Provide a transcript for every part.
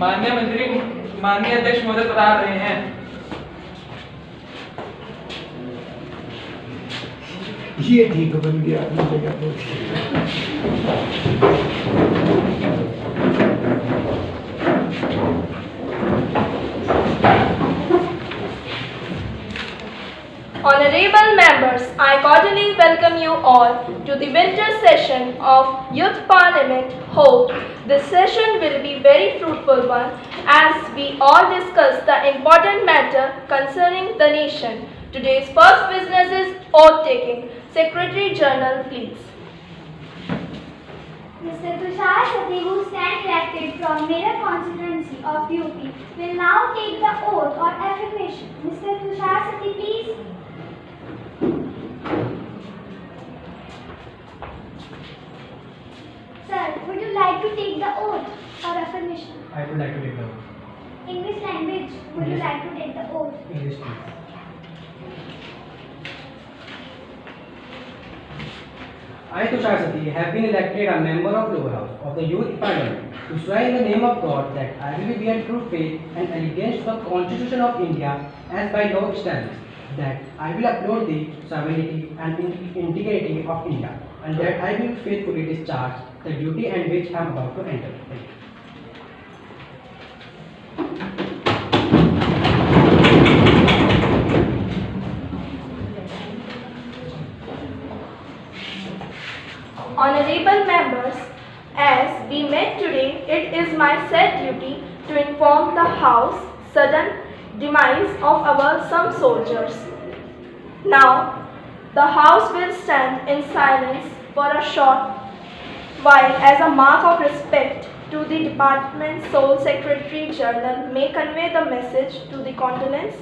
माननीय मंत्री, माननीय अध्यक्ष महोदय बता रहे हैं। ये ठीक बन गया अपनी जगह पर। Honorable members, I cordially welcome you all to the winter session of Youth Parliament. Hope this session will be very fruitful one as we all discuss the important matter concerning the nation. Today's first business is oath taking. Secretary General, please. Mr. Tushar Sati, who stands elected from Meerut constituency of UP, will now take the oath or affirmation. Mr. Tushar Sati, please. Sir, would you like to take the oath or affirmation? I would like to take the oath. In which language would you like to take the oath? English, please. I, Tushar Sati, have been elected a member of Lower House of the Youth Parliament to swear in the name of God that I will bear true faith and allegiance to the Constitution of India as by law established, that I will uphold the sovereignty and integrity of India, and that I will faithfully discharge the duty and which I am about to enter. Thank you. Honorable members, as we met today, it is my sad duty to inform the House sudden demise of our some soldiers. Now, the House will stand in silence for a short while as a mark of respect to the Department's sole Secretary General may convey the message to the condolence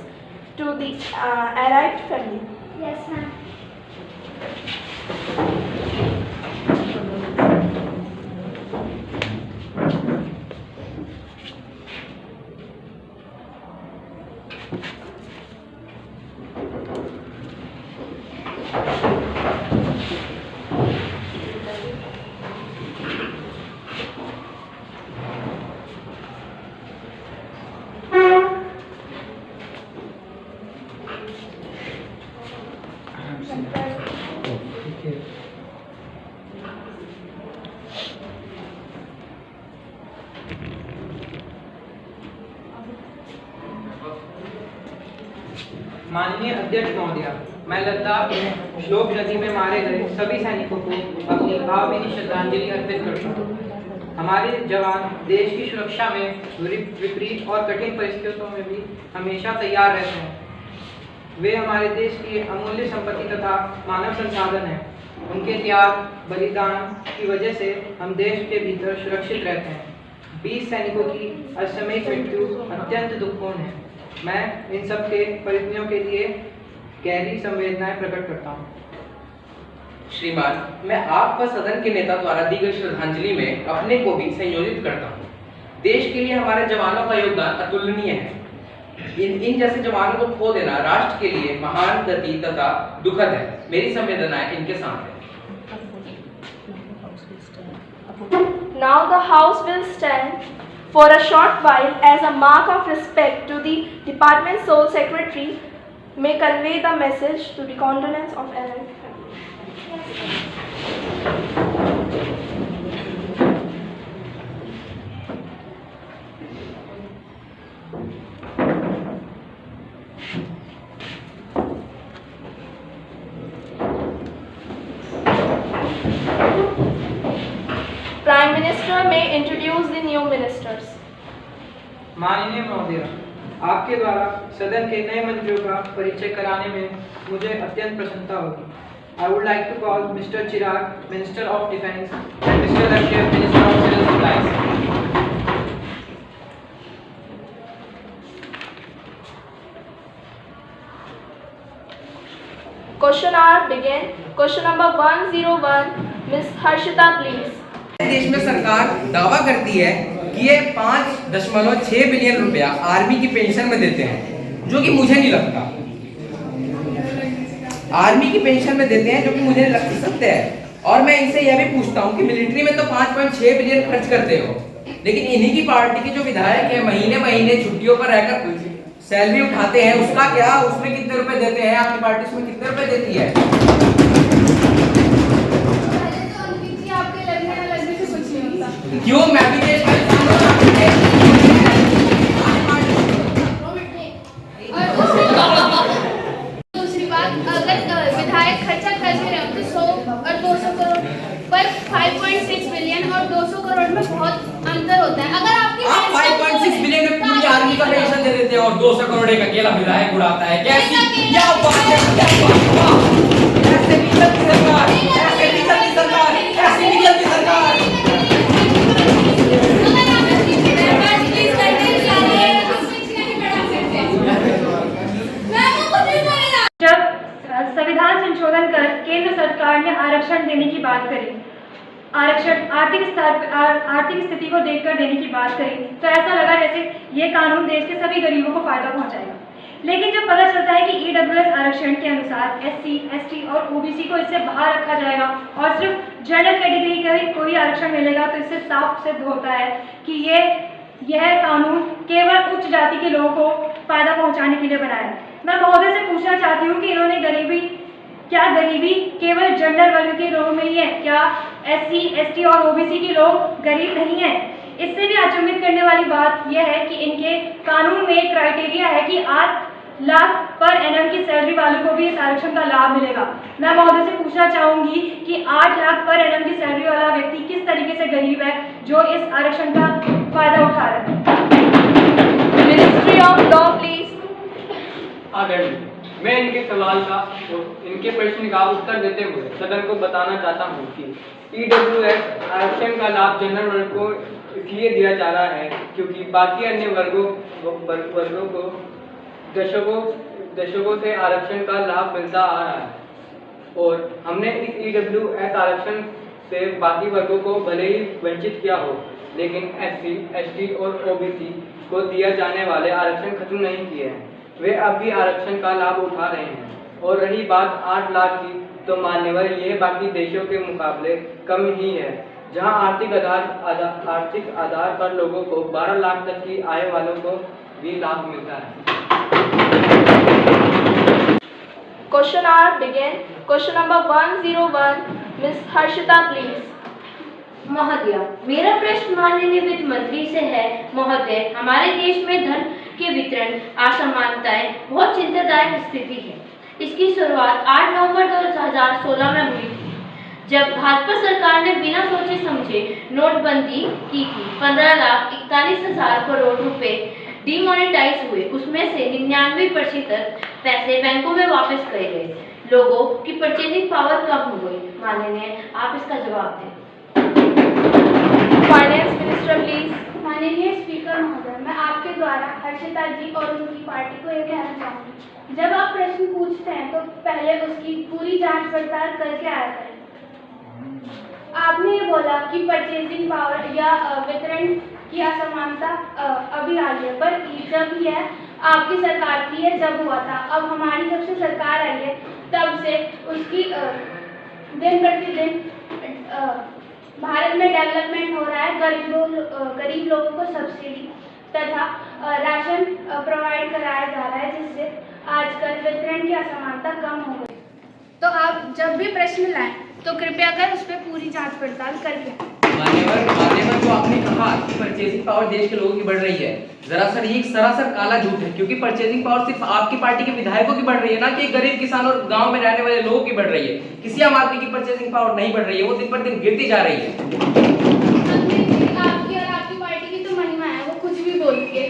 to the arrived family. Yes, ma'am. माननीय अध्यक्ष महोदय, मैं लद्दाख में श्लोक नदी में मारे गए सभी सैनिकों को अपनी भावभीनी श्रद्धांजलि अर्पित करता हूँ। हमारे जवान देश की सुरक्षा में विपरीत और कठिन परिस्थितियों में भी हमेशा तैयार रहते हैं। वे हमारे देश की अमूल्य संपत्ति तथा मानव संसाधन हैं। उनके त्याग बलिदान की वजह से हम देश के भीतर सुरक्षित रहते हैं। 20 सैनिकों की असामयिक मृत्यु अत्यंत दुखपूर्ण है। मैं इन सब के परिजनों के लिए गहरी संवेदनाएं प्रकट करता हूँ। श्रीमान, मैं आप व सदन के नेता द्वारा दी गई श्रद्धांजलि में अपने को भी संयोजित करता हूँ। देश के लिए हमारे जवानों का योगदान अतुलनीय है। इन जैसे जवानों को खो देना राष्ट्र के लिए महान गति तथा दुखद है। मेरी संवेदनाएं इनके साथ है। Now the House will stand for a short while as a mark of respect to the Department's sole Secretary may convey the message to the condolence of arrived family. Prime Minister may introduce the new ministers. माननीय महोदय, आपके द्वारा सदन के नए मंत्रियों का परिचय कराने में मुझे अत्यंत प्रसन्नता होगी। I would like to call Mr. Chirag, Minister of Defence, and Mr. Lakshay, Minister of Civil Supplies. Question hour begin. Question number 101, Ms. Harshita, please. देश में सरकार दावा करती है कि ये 5.6 बिलियन रुपया आर्मी की पेंशन में देते हैं, जो कि मुझे नहीं लगता। आर्मी की पेंशन में देते हैं जो कि मुझे लग सकते हैं। और मैं इनसे यह भी पूछता हूँ कि मिलिट्री में तो 5.6 बिलियन खर्च करते हो, लेकिन इन्हीं की पार्टी के जो विधायक हैं महीने महीने छुट्टियों पर रहकर सैलरी उठाते हैं, उसका क्या? उसमें कितने रुपए देते हैं? आपकी पार्टी उसमें कितने रुपए देती है? आपके लगने ना लगने से कुछ नहीं होता। क्यों? मैं भी देश का इंसान हूं। दूसरी बात, अगर विधायक खर्चा कर भी रहे हो तो 100 और 200 करोड़ पर 5.6 बिलियन और 200 करोड़ में बहुत अंतर होता है। अगर आपकी आप 5.6 बिलियन में पूरी आर्मी का पेंशन दे देते हैं और 200 करोड़ एक अकेला विधायक उड़ाता है। कैसी क्या बात है? क्या बात है? ऐसे नहीं चलती सरकार, ऐसे नहीं चलती सरकार, ऐसे नहीं चलती सरकार। जब संविधान संशोधन कर केंद्र सरकार ने आरक्षण देने की बात करी, आरक्षण आर्थिक स्थिति को देखकर देने की बात करी, तो ऐसा लगा जैसे ये कानून देश के सभी गरीबों को फायदा पहुंचाएगा। लेकिन जब पता चलता है कि ईडब्ल्यूएस आरक्षण के अनुसार एससी, एसटी और ओबीसी को इससे बाहर रखा जाएगा और सिर्फ जनरल कैटेगरी का ही कोई आरक्षण मिलेगा, तो इससे साफ सिद्ध होता है कि यह कानून केवल उच्च जाति के लोगों को फायदा पहुंचाने के लिए बनाया है। मैं महोदय से पूछना चाहती हूँ कि इन्होंने गरीबी केवल जनरल वर्ग के लोगों में ही है? क्या एससी, एसटी और ओबीसी के लोग गरीब नहीं हैं? इससे भी अचंभित करने वाली बात यह है कि इनके कानून में एक क्राइटेरिया है कि 8 लाख पर एनएम की सैलरी वालों को भी इस आरक्षण का लाभ मिलेगा। मैं महोदय से पूछना चाहूंगी कि 8 लाख पर एनएम की सैलरी वाला व्यक्ति किस तरीके से गरीब है जो इस आरक्षण का फायदा उठा रहा है? Ministry of law please. मैं इनके सवाल का इनके प्रश्न का उत्तर देते हुए सदन को बताना चाहता हूँ कि ईडब्ल्यूएस आरक्षण का लाभ जनरल वर्ग को इसलिए दिया जा रहा है क्योंकि बाकी अन्य वर्गों को दशकों से आरक्षण का लाभ मिलता आ रहा है और हमने इस ईडब्ल्यूएस आरक्षण से बाकी वर्गों को भले ही वंचित किया हो, लेकिन एससी, एसटी और ओबीसी को दिया जाने वाले आरक्षण खत्म नहीं किए हैं। वे अब भी आरक्षण का लाभ उठा रहे हैं। और रही बात 8 लाख की, तो मान्यवर यह बाकी देशों के मुकाबले कम ही है, जहां आर्थिक आधार पर लोगों को 12 लाख तक की आय वालों को भी लाभ मिलता है। Question hour begin. Question number 101, Miss Harshita please. महोदय, मेरा प्रश्न माननीय वित्त मंत्री से है। महोदय, हमारे देश में धन के वितरण असमानताएं बहुत चिंतादायक स्थिति है। इसकी शुरुआत 8 नवंबर 2016 में हुई थी, जब भाजपा सरकार ने बिना सोचे समझे नोटबंदी की थी। 15,41,000 करोड़ रुपए डिमोनेटाइज हुए, उसमें से 99% पैसे बैंकों में वापस करे गए। लोगों की परचेजिंग पावर कम हो गई। माननीय, आप इसका जवाब दें। Finance minister please. माननीय स्पीकर महोदय, मैं आपके द्वारा हर्षिता जी और उनकी पार्टी को यह कहना चाहूँगी, जब आप प्रश्न पूछते हैं तो पहले उसकी पूरी जांच पड़ताल करके आया करें। आपने ये बोला कि परचेजिंग पावर या वितरण की असमानता अभी आई है, पर जब यह आपकी सरकार थी, जब हुआ था। अब हमारी जब से सरकार आई है तब से उसकी दिन प्रतिदिन भारत में डेवलपमेंट हो रहा है। गरीब लोगों को सब्सिडी तथा राशन प्रोवाइड कराया जा रहा है, जिससे आजकल वितरण की असमानता कम हो गई। तो आप जब भी प्रश्न लाएं तो कृपया कर उस पर पूरी जांच पड़ताल करके। मान्यवर जो आपने कहा कि परचेजिंग पावर देश के लोगों की बढ़ रही है, दरअसल ये सरासर काला झूठ है, क्योंकि परचेजिंग पावर सिर्फ आपकी पार्टी के विधायकों की बढ़ रही है, ना कि गरीब किसान और गांव में रहने वाले लोगों की बढ़ रही है। किसी आम आदमी की परचेजिंग पावर नहीं बढ़ रही है, वो दिन पर दिन गिरती जा रही है। आपकी और आपकी पार्टी की तो महिमा है, वो कुछ भी बोल के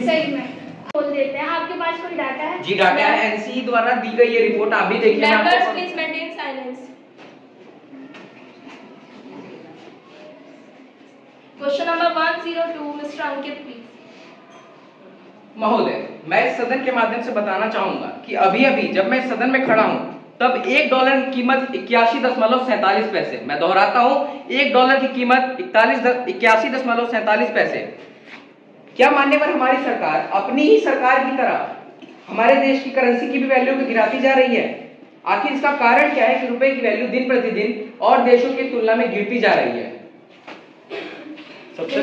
सही में बोल देते हैं। आपके पास कोई डाटा है? जी डाटा है, एनसीई द्वारा दी गई ये रिपोर्ट आप भी देखिए। Members please maintain silence. Question number 102, mister Ankit please. महोदय, मैं इस सदन के माध्यम से बताना चाहूंगा कि अभी जब मैं सदन में खड़ा हूं तब $1 की कीमत 81.47 पैसे, मैं दोहराता हूं, $1 की कीमत 81.47 पैसे। क्या मान्यवर हमारी सरकार अपनी ही सरकार की तरह हमारे देश की करेंसी की भी वैल्यू को गिराती जा रही है? आखिर इसका कारण क्या है कि रुपए की वैल्यू दिन प्रतिदिन और देशों की तुलना में गिरती जा रही है? सबसे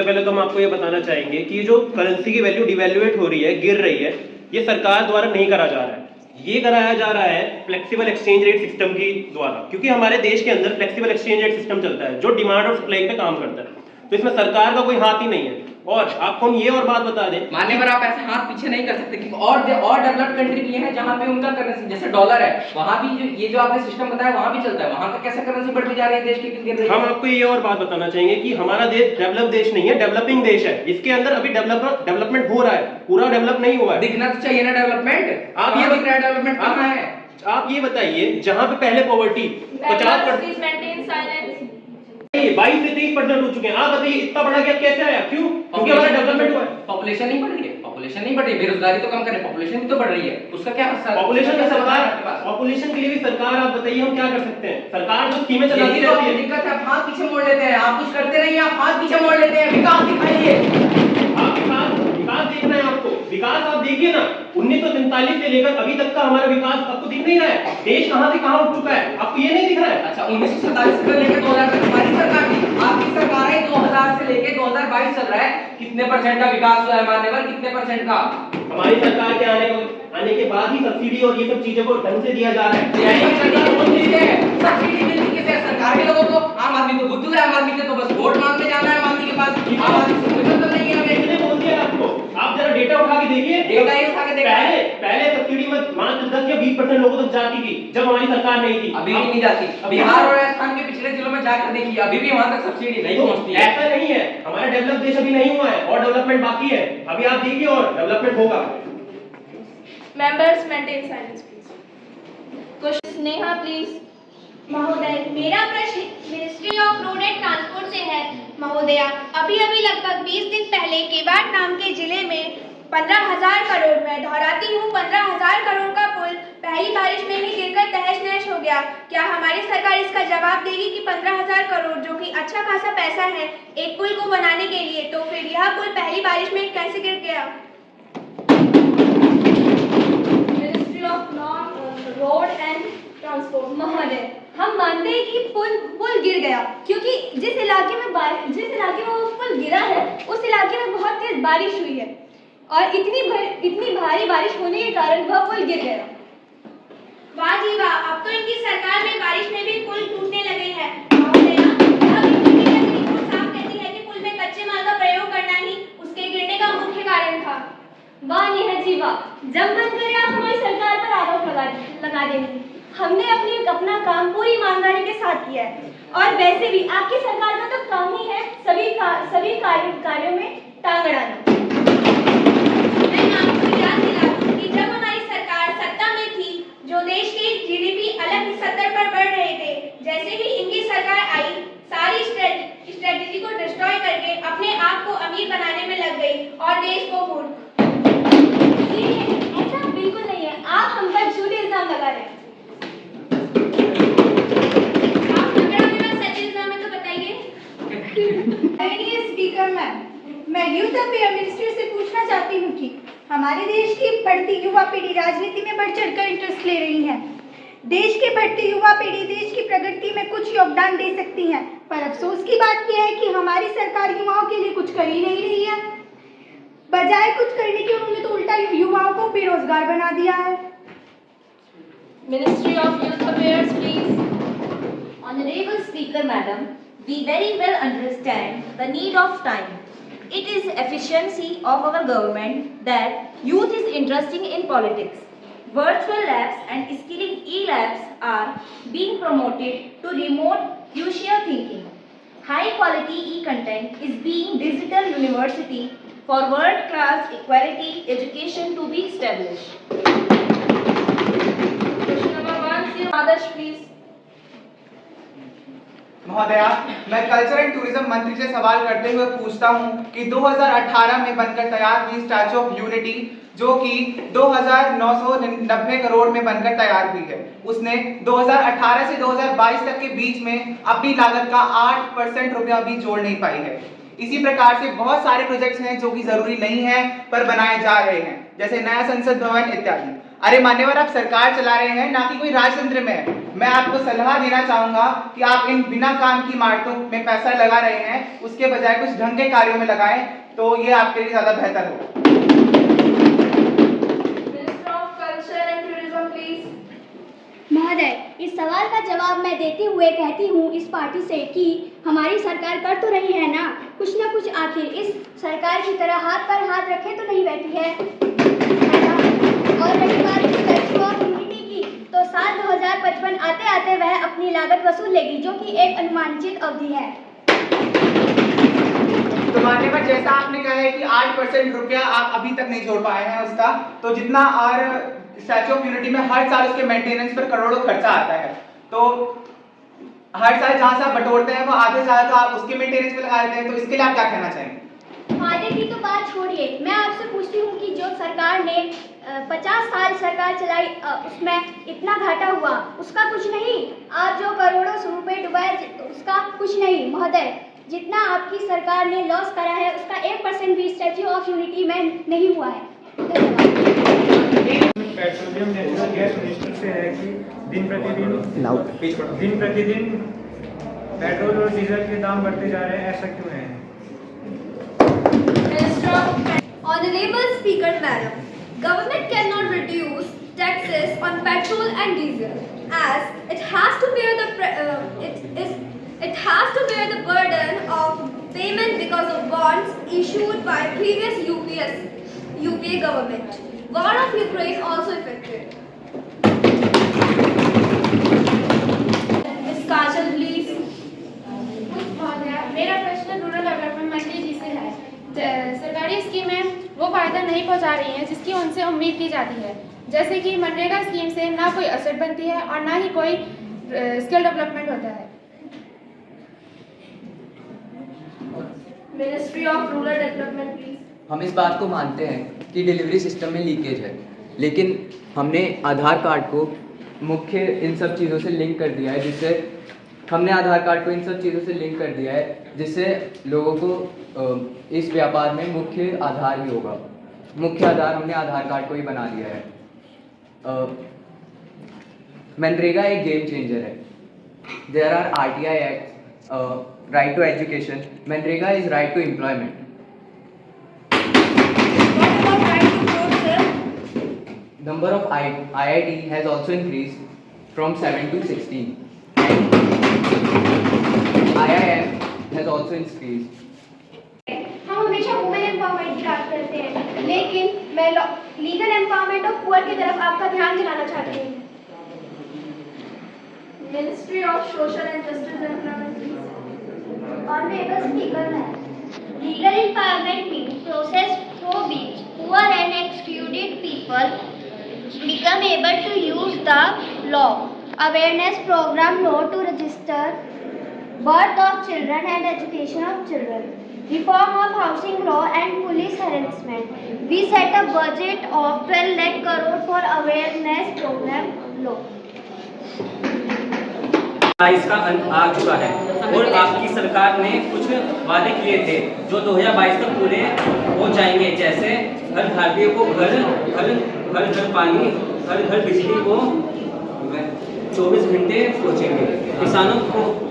पहले तो हम आपको ये बताना चाहेंगे कि जो करेंसी की वैल्यू डिवैल्यूएट हो रही है, गिर रही है, ये सरकार द्वारा नहीं करा जा रहा है। ये कराया जा रहा है फ्लेक्सिबल एक्सचेंज रेट सिस्टम की द्वारा, क्योंकि हमारे देश के अंदर फ्लेक्सिबल एक्सचेंज रेट सिस्टम चलता है जो डिमांड और सप्लाई पे काम करता है, तो इसमें सरकार का कोई हाथ ही नहीं है। और आपको हम ये और बात बता दें, मान्यवर आप ऐसे हाथ पीछे नहीं कर सकते कि और डेवलप्ड कंट्री भी है जहां पे उनका करेंसी जैसे डॉलर है, वहां भी ये जो आपने सिस्टम बताया वहां भी चलता है, वहां का कैसे करेंसी बढ़ती जा रही है देश की गिर रही है। हम आपको ये और बात बताना चाहेंगे कि हमारा देश डेवलप देश नहीं है, डेवलपिंग देश है। इसके अंदर अभी डेवलपमेंट हो रहा है, पूरा डेवलप नहीं हुआ है। दिखना तो चाहिए ना डेवलपमेंट। आप ये दिख रहा है डेवलपमेंट कहां है? आप ये बताइए, जहां पे पहले पॉवर्टी 50% 22 से 23% हो चुके हैं, आप बताइए इतना बढ़ा गया कैसे आया? क्यों? क्योंकि हमारा डेवलपमेंट हुआ है। पॉपुलेशन नहीं बढ़ रही है, पॉपुलेशन नहीं बढ़ रही, बेरोजगारी तो कम करें, पॉपुलेशन भी तो बढ़ रही है, उसका क्या असर? पॉपुलेशन में सरकार, पॉपुलेशन के लिए भी सरकार, आप बताइए हम क्या कर सकते हैं? सरकार जो स्कीमें चलाती रहती है। दिक्कत है, आप हाथ पीछे मोड़ लेते हैं, आप कुछ करते नहीं, आप हाथ पीछे मोड़ लेते हैं। विकास दिखाइए, आप विकास देखना है आपको। विकास आप देखिए ना, 1947 से लेकर अभी तक का हमारा विकास आपको दिख नहीं रहा है। देश कहां से कहां उठ चुका है, आपको ये नहीं दिख रहा है? अच्छा, 1947 से लेकर 2000 तक हमारी सरकार थी, आपकी सरकार है 2000 से लेकर 2022 चल रहा है। कितने परसेंट का विकास हुआ है मान्यवर, कितने परसेंट का? हमारी सरकार के आने के बाद ही सब्सिडी और ये सब चीजों को ढंग से दिया जा रहा है। सब्सिडी मिलती है सरकार के लोगों को, आम आदमी को बुद्धू है, आम आदमी के तो बस वोट मांगने जाना है आम आदमी के पास, आम आदमी से कोई मतलब नहीं है। कितने बोल दिया आपको? आप जरा डेटा उठा के देखिए, डेटा ही उठा के देखा। पहले सब्सिडी में मात्र 10 या 20% लोगों तक जाती थी जब हमारी सरकार नहीं थी। अभी भी नहीं जाती। बिहार और राजस्थान के पिछले जिलों में जाकर देखिए, अभी भी वहां तक सब्सिडी नहीं पहुंचती है। ऐसा नहीं है, हमारा डेवलप देश अभी नहीं हुआ है और डेवलपमेंट बाकी है। अभी आप देखिए और डेवलपमेंट होगा। Members maintain silence, please. Question Neha, please. महोदय, मेरा प्रश्न ministry of road and transport से है। महोदया, अभी लगभग 20 दिन पहले केवाड़ नाम के जिले में 15,000 करोड़, मैं दोहराती हूँ 15,000 करोड़ का पुल पहली बारिश में ही गिरकर तहस नहस हो गया। क्या हमारी सरकार इसका जवाब देगी कि 15,000 करोड़ जो कि अच्छा खासा पैसा है एक पुल को बनाने के लिए, तो फिर यह पुल पहली बारिश में कैसे गिर गया? Ministry of Road and Transport. महोदय, हम मानते हैं कि पुल गिर गया क्योंकि जिस इलाके में वो पुल गिरा है उस इलाके में बहुत तेज बारिश हुई है और इतनी भारी बारिश होने के कारण वह पुल गिर गया। वाह जी वाह, अब तो इनकी सरकार में बारिश में भी पुल टूटने लगे हैं। महोदया, यह रिपोर्ट साफ कहती है कि पुल में कच्चे माल का प्रयोग करना ही उसके गिरने का मुख्य कारण था। वाह नेहा जी वाह, जब मन करे आप हमारी सरकार पर आरोप लगा देंगे। हमने अपना काम पूरी ईमानदारी के साथ किया है और वैसे भी आपकी सरकार का तो काम ही है सभी कार्यों में टांग अड़ाना। मैं आपको याद दिला दूं कि जब हमारी सरकार सत्ता में थी, जो देश के जीडीपी अलग ही स्तर पर बढ़ रहे थे, जैसे ही इनकी सरकार आई, सारी स्ट्रेटेजी को डिस्ट्रॉय करके अपने आप को अमीर बनाने में लग गई और देश को मूर्ख। ऐसा बिल्कुल नहीं है, आप हम पर झूठे इल्जाम लगा रहे हैं। आप झगड़ा के बाद सच्चे इल्जाम है तो बताइए। स्पीकर मैम, मैं यूथ अफेयर मिनिस्ट्री से पूछना चाहती हूँ कि हमारे देश की बढ़ती युवा पीढ़ी राजनीति में बढ़ चढ़कर इंटरेस्ट ले रही है। देश की बढ़ती युवा पीढ़ी देश की प्रगति में कुछ योगदान दे सकती है, पर अफसोस की बात यह है कि हमारी सरकार युवाओं के लिए कुछ कर ही नहीं रही है। बजाय कुछ करने के उन्होंने तो उल्टा युवाओं को बेरोजगार बना दिया है। Ministry of Youth Affairs, please. Honorable Speaker Madam, we very well understand the need of time. It is efficiency of our government that youth is interested in politics. Virtual labs and skilling e-labs are being promoted to remote crucial thinking. High quality e-content is being digital university for world-class equality education to be established. Question number 1, Adarsh, please. महोदया, मैं culture and tourism मंत्री से सवाल करते हुए पूछता हूं कि 2018 में बनकर तैयार हुई स्टैच्यू ऑफ यूनिटी, जो कि 2,990 करोड़ में बनकर तैयार हुई है, उसने 2018 से 2022 तक के बीच में अपनी लागत का 8% रुपया भी जोड़ नहीं पाई है। इसी प्रकार से बहुत सारे प्रोजेक्ट्स हैं जो कि जरूरी नहीं है पर बनाए जा रहे हैं, जैसे नया संसद भवन इत्यादि। अरे मान्यवर, आप सरकार चला रहे हैं, ना कि कोई राजतंत्र में है। मैं आपको सलाह देना चाहूंगा कि आप इन बिना काम की इमारतों में पैसा लगा रहे हैं, उसके बजाय कुछ ढंग के कार्यों में लगाएं, तो ये आपके लिए ज्यादा बेहतर होगा। Minister of culture and tourism please. महोदय, इस सवाल का जवाब मैं देते हुए कहती हूँ इस पार्टी से कि हमारी सरकार कर तो रही है ना कुछ आखिर इस सरकार की तरह हाथ पर हाथ रखे तो नहीं बैठी है ना? और रही बात स्टैच्यू ऑफ यूनिटी की, तो साल 2055 आते आते वह अपनी लागत वसूल लेगी, जो कि एक अनुमानित अवधि है। तो मान्यवर, जैसा आपने कहा है कि 8% रुपया आप अभी तक नहीं जोड़ पाए हैं उसका, तो जितना और स्टैच्यू ऑफ यूनिटी में हर साल उसके मेंटेनेंस पर करोड़ों खर्चा आता है, तो हर साल जहाँ से आप बटोरते हैं वो आधे ज्यादा तो आप उसके मेंटेनेंस पे लगा देते हैं, तो इसके लिए आप क्या कहना चाहेंगे? आगे की तो बात छोड़िए, मैं आपसे पूछती हूँ कि जो सरकार ने 50 साल सरकार चलाई, उसमें इतना घाटा हुआ, उसका कुछ नहीं। आप जो करोड़ों रुपए डुबाए, उसका कुछ नहीं। महोदय, जितना आपकी सरकार ने लॉस करा है उसका 1% भी स्टैच्यू ऑफ यूनिटी में नहीं हुआ है। पेट्रोलियम नेचुरल गैस मिनिस्टर से है कि दिन प्रतिदिन पेट्रोल और डीजल के दाम बढ़ते जा रहे हैं, ऐसा क्यों है? Honorable Speaker Madam, government cannot reduce taxes on petrol and diesel, as it has to bear the burden of payment because of bonds issued by previous UPA government. War of Ukraine also affected. Ms. Kajal, please. मेरा प्रश्न rural development मंत्री जी से है। सरकारी स्कीमें वो फायदा नहीं पहुंचा रही हैं जिसकी उनसे उम्मीद की जाती है, जैसे कि मनरेगा स्कीम से ना कोई असर बनती है और ना ही कोई स्किल डेवलपमेंट होता है। Ministry of Rural Development, please. हम इस बात को मानते हैं कि डिलीवरी सिस्टम में लीकेज है, लेकिन हमने आधार कार्ड को मुख्य इन सब चीज़ों से लिंक कर दिया है, जिससे लोगों को इस व्यापार में मुख्य आधार ही होगा। मुख्य आधार हमने आधार कार्ड को ही बना दिया है। मनरेगा एक गेम चेंजर है। There are RTI act, right to education, MNREGA is right to employment. Number of IIT has also increased from 7 to 16. IIM has also increased. हम हमेशा वुमेन एम्पावरमेंट की बात करते हैं, लेकिन मैं लीगल एम्पावरमेंट ऑफ पुअर की तरफ आपका ध्यान दिलाना चाहती हूँ। Ministry of Social and Justice Development, please. Honorable Speaker, legal empowerment means process through which poor and excluded people become able to use the law. Awareness program, law to register birth of children and education of children. Reform of housing law and police harassment. We set a budget of 12 lakh crore for awareness program law. 22 का अंत आ चुका है और आपकी सरकार ने कुछ वादे किए थे जो 2022 तक पूरे हो जाएंगे, जैसे हर भारतीय को घर पानी, हर घर बिजली को 24 घंटे पहुँचेंगे,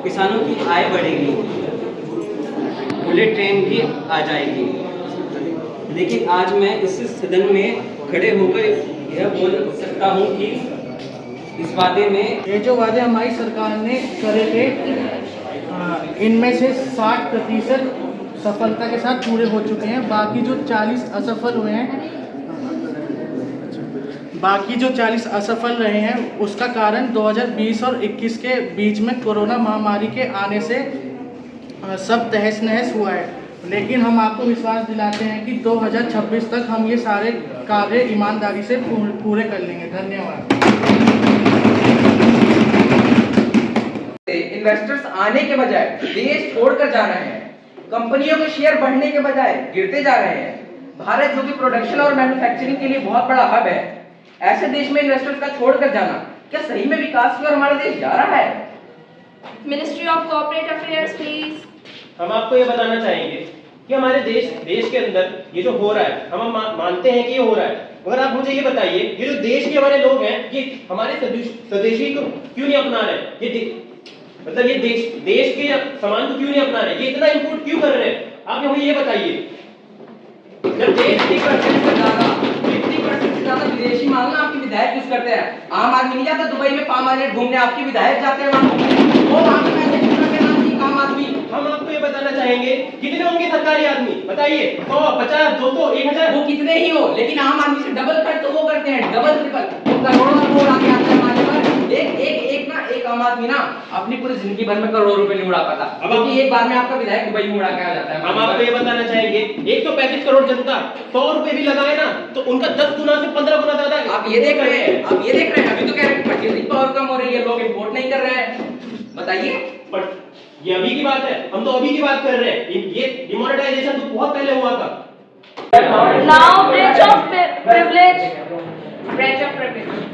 किसानों की आय बढ़ेगी, बुलेट ट्रेन भी आ जाएगी। लेकिन आज मैं इस सदन में खड़े होकर यह बोल सकता हूँ कि इस वादे में ये जो वादे हमारी सरकार ने करे थे, इनमें से 60% सफलता के साथ पूरे हो चुके हैं। बाकी जो 40 असफल रहे हैं उसका कारण 2020 और 21 के बीच में कोरोना महामारी के आने से सब तहस नहस हुआ है। लेकिन हम आपको विश्वास दिलाते हैं कि 2026 तक हम ये सारे कार्य ईमानदारी से पूरे कर लेंगे। धन्यवाद। इन्वेस्टर्स आने के बजाय देश छोड़कर जा रहे हैं, कंपनियों के शेयर बढ़ने के बजाय गिरते जा रहे हैं। भारत जो कि प्रोडक्शन और मैन्युफैक्चरिंग के लिए बहुत बड़ा हब है, ऐसे देश में इन्वेस्टर्स का छोड़कर जाना क्या सही में विकास की ओर हमारा देश जा रहा है? Ministry of Corporate Affairs, please. हम आपको ये बताना चाहेंगे कि हमारे देश के अंदर ये जो हो रहा है, हम मानते हैं कि ये हो रहा है, मगर आप मुझे ये बताइए, ये जो देश के हमारे लोग हैं, ये हमारे स्वदेशी को क्यों नहीं अपना रहे? मतलब ये देश के सामान को क्यों नहीं अपना रहे? ये इतना इंपोर्ट क्यों कर रहे हैं? आप हमें ये बताइए। जब देश 50% से ज्यादा विदेशी माल ना आपके विधायक यूज करते हैं, आम आदमी नहीं जाता दुबई में परमानेंट घूमने, आपके विधायक जाते हैं वो वहां पे पैसे खर्च करना चाहिए आम आदमी। हम आपको ये बताना चाहेंगे, कितने होंगे सरकारी आदमी बताइए? 100, 50, 200, 1000? वो कितने ही हो, लेकिन आम आदमी से डबल खर्च तो वो करते हैं, डबल ट्रिपल। वो करोड़ों करोड़ आगे आते हैं हमारे पर। एक आम आदमी ना अपनी पूरी जिंदगी भर में करोड़ों रुपए नहीं उड़ा पाता, क्योंकि एक बार में आपका विधायक दुबई में उड़ा के आ जाता है। हम आपको ये बताना चाहेंगे, 135 करोड़ जनता 100 रुपए भी लगाए ना तो उनका 10 गुना से 15 गुना ज्यादा है। आप ये देख रहे हैं, अभी तो कह रहे हैं परचेजिंग पावर कम हो रही है, लोग इंपोर्ट नहीं कर रहे हैं। बताइए, पर ये अभी की बात है, हम तो अभी की बात कर रहे हैं। ये डिमोनेटाइजेशन तो बहुत पहले हुआ था। Now breach of privilege. Breach of privilege.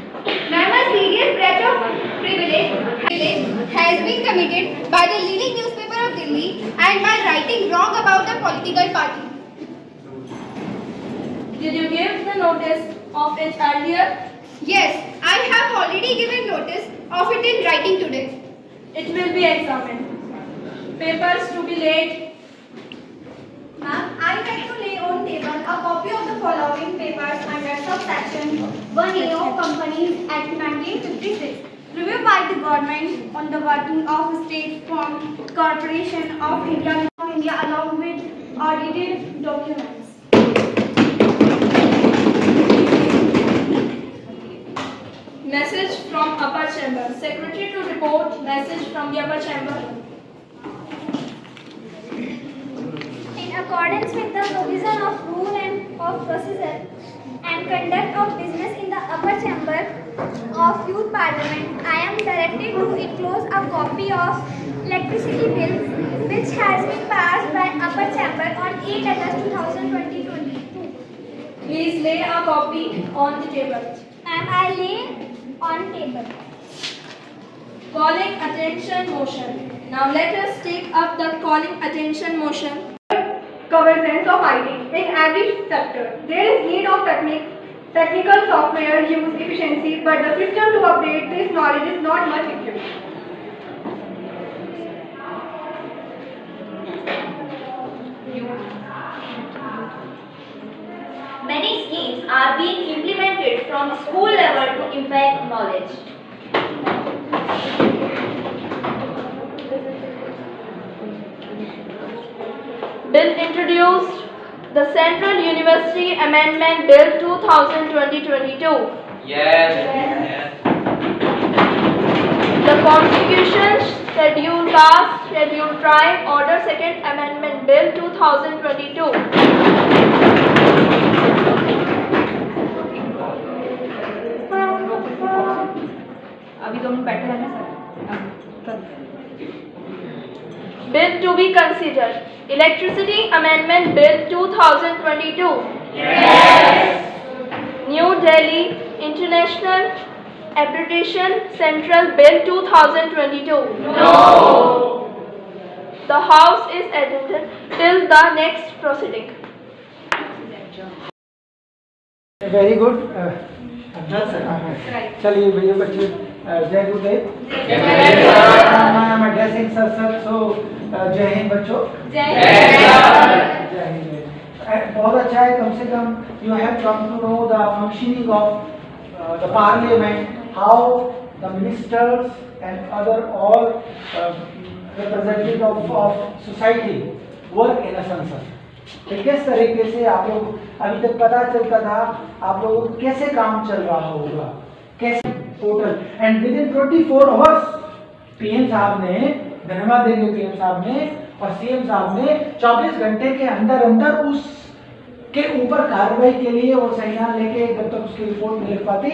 Ma'am, a serious breach of privilege has been committed by the leading newspaper of Delhi and by writing wrong about the political party. Did you give the notice of it earlier? Yes, I have already given notice of it in writing today. It will be examined. Papers to be laid. Ma'am, I like to lay on table a copy of the following papers under subsection 1A of Companies Act 1956, reviewed by the government on the working of State Farm Corporation of India along with audited documents. Message from upper chamber. Secretary to report. Message from the upper chamber. In accordance with the provision of rule and of procedure and conduct of business in the upper chamber of Youth Parliament, I am directed to enclose a copy of electricity bill which has been passed by upper chamber on 8 August 2022. Please lay a copy on the table. And I lay on table. Calling attention motion. Now let us take up the calling attention motion. Governance of IT in every sector. There is need of technical software use efficiency, but the system to update this knowledge is not much equipped. Many schemes are being implemented from school level to impact knowledge. Bill introduced the Central University Amendment Bill 2022. Yes. The Constitution Schedule Caste, Schedule Tribe, Order Second Amendment Bill 2022. अभी दोनों बैठे रहना sir. Bill to be considered. Electricity Amendment Bill 2022. Yes. New Delhi International Arbitration Central Bill 2022. No. The House is adjourned till the next proceeding. Very good. चलिए भैया बच्चे, जय गुरुदेव। I'm addressing sir, so जय हिंद बच्चों। जय हिंद। बहुत अच्छा है, कम से कम you have come to know the functioning of the parliament, how the ministers and other all representatives of society work in a संसद। तो किस तरीके से आप लोग अभी तक पता चलता था, आप लोगों को कैसे काम चल रहा होगा, कैसे total and with in 24 hours PM साहब ने, धन्यवाद देंगे पीएम साहब ने और सीएम साहब ने 24 घंटे के अंदर अंदर उस के ऊपर कार्रवाई के लिए वो संज्ञान लेके जब तक उसकी रिपोर्ट नहीं लिख पाती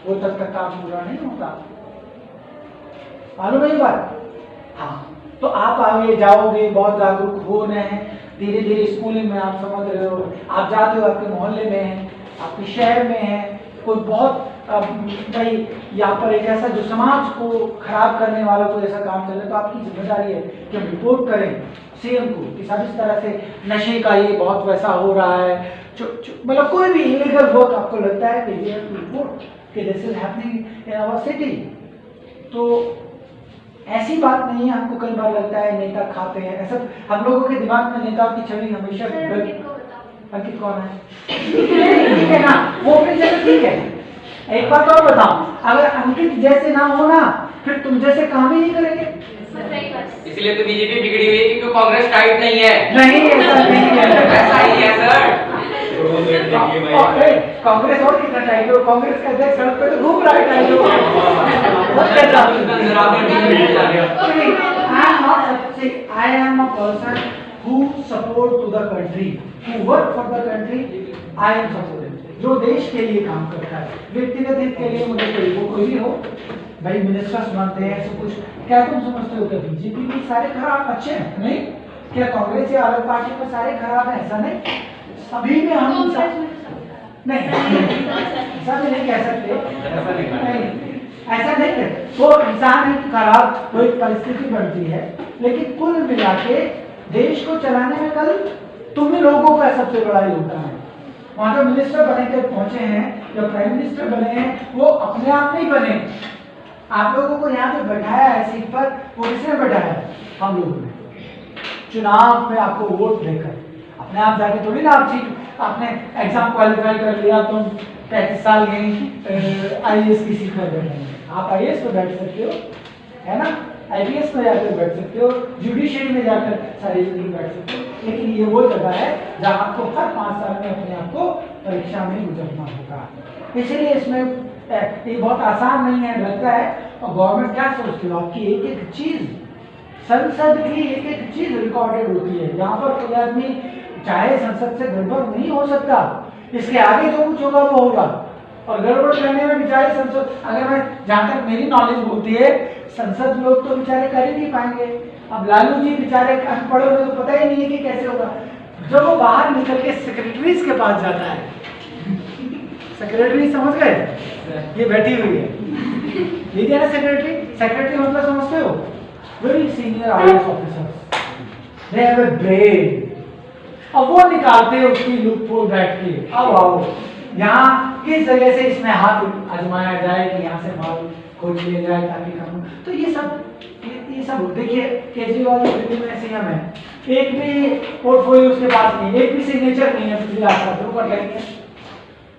वो तब तक काम पूरा नहीं होता। मालूम है बात? हाँ, तो आप आगे जाओगे, बहुत जागरूक हो रहे हैं, धीरे धीरे स्कूलिंग में आप समझ रहे हो, आप जाते हो, आपके मोहल्ले में है, आपके शहर में है, कोई बहुत भाई यहाँ पर एक ऐसा जो समाज को खराब करने वाला कोई ऐसा काम चले तो आपकी जिम्मेदारी है कि हम रिपोर्ट करें सीएम को कि सब इस तरह से नशे का ये बहुत वैसा हो रहा है, मतलब कोई भी इलीगल वर्क आपको लगता है कि ये रिपोर्ट कि this is happening in our city. तो ऐसी बात नहीं है, हमको कई बार लगता है नेता खाते हैं, ऐसा हम लोगों के दिमाग में नेता की छवि हमेशा अंकित कौन है? ठीक है ना, वो अपनी जगह ठीक है। एक बात और बताओ, अगर अंकित जैसे ना हो ना फिर तुम जैसे काम ही नहीं करेंगे। इसलिए तो बीजेपी बिगड़ी हुई है क्योंकि कांग्रेस टाइट नहीं है। नहीं ऐसा नहीं है, ऐसा ही है सर। कांग्रेस और कितना टाइट हो, कांग्रेस का अध्यक्ष सड़क पे तो घूम रहा है टाइट हो। I am a person who support to the country, who work for the country. I am supporting. जो देश के लिए काम करता है, व्यक्तिगत हित के लिए मुझे कोई भी हो, भाई मिनिस्टर्स बनते हैं सब कुछ। क्या तुम समझते हो कि बीजेपी में सारे खराब अच्छे हैं? नहीं। क्या कांग्रेस या अलग पार्टी में सारे खराब हैं? ऐसा नहीं, सभी में हम नहीं ऐसा भी नहीं कह सकते, ऐसा नहीं है। वो इंसान है खराब, कोई परिस्थिति बनती है, लेकिन कुल मिला के देश को चलाने में कल तुम लोगों का सबसे बड़ा योगदान है। वहाँ जो मिनिस्टर बने के पहुंचे हैं, जो प्राइम मिनिस्टर बने हैं, वो अपने आप नहीं बने। आप लोगों को यहाँ पे बैठाया है सीट पर, वो किसने बैठाया? हम लोगों ने चुनाव में आपको वोट देकर। अपने आप जाके थोड़ी ना आप सीट आपने एग्जाम क्वालिफाई कर लिया, तुम 35 साल गई आईएएस की सीट पर बैठेंगे। आप आईएएस पर बैठ सकते हो, है ना, आईपीएस में जाकर बैठ सकते हो, जुडिशरी में जाकर सारी जिंदगी बैठ सकते हो, लेकिन ये वो जगह है जहाँ आपको हर 5 साल में अपने आप को परीक्षा में गुजरना होगा। इसलिए इसमें ये बहुत आसान नहीं है लगता है। और गवर्नमेंट क्या सोचती है, आपकी एक एक चीज, संसद की एक एक चीज रिकॉर्डेड होती है। यहाँ पर कोई आदमी चाहे संसद से गड़बड़ नहीं हो सकता, इसके आगे जो कुछ होगा वो होगा। और गड़बड़ करने में बेचारे संसद, अगर मैं जहाँ तक मेरी नॉलेज बोलती है, संसद लोग तो बेचारे कर ही नहीं पाएंगे। अब लालू जी बेचारे अनपढ़ होने तो पता ही नहीं है कि कैसे होगा। जब वो बाहर निकल के सेक्रेटरीज के पास जाता है, सेक्रेटरी समझ गए, ये बैठी हुई है, लीजिए ना सेक्रेटरी। सेक्रेटरी मतलब समझते हो, very senior IAS officers, they have a brain. अब वो निकालते हैं उसकी लूप होल बैठ के, अब आओ यहाँ किस जगह से इसमें हाथ आजमाया जाए कि यहाँ से माल खोज लिया जाए ताकि कम। तो ये सब देखिए, केजरीवाल दिल्ली में सीएम है, एक भी पोर्टफोलियो उसके पास नहीं, एक भी सिग्नेचर नहीं है पिछले 8 साल ऊपर करेंगे।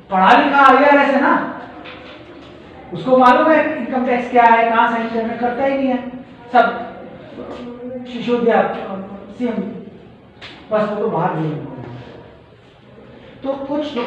पढ़ा लिखा आईआरएस है ना, उसको मालूम है इनकम टैक्स क्या है, कहाँ साइन करना, करता ही नहीं है। सब सिसोदिया सीएम, बस वो तो बाहर नहीं। तो कुछ जो